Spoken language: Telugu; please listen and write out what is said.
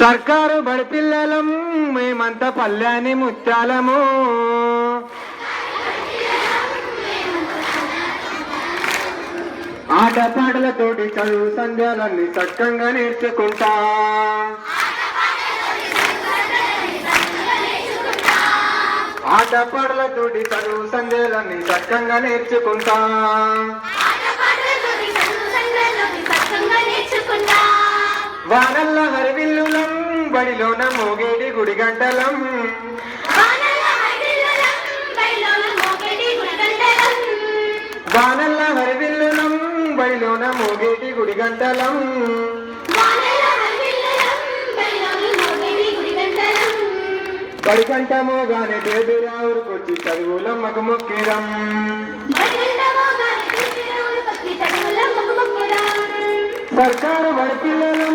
సర్కారు బడి పిల్లలం మేమంతా పల్లెని ముత్యాలము ఆటపాటలతోటి చదువు సంధ్యాలన్నీ చక్కగా నేర్చుకుంటా ఆటపాటలతోటి చదువు సంధ్యాలన్నీ చక్కగా నేర్చుకుంటా వానల్ల హరివిల్లులం బడిలోన మోగేడి గుడి గంటలం వానల్ల హరివిల్లులం బడిలోన మోగేటి గుడి గంటలం బడి గంట మోగానే బేబీరావురికొచ్చి చదువులమ్మకు మొక్కిరం సర్కారు బడి పిల్లలం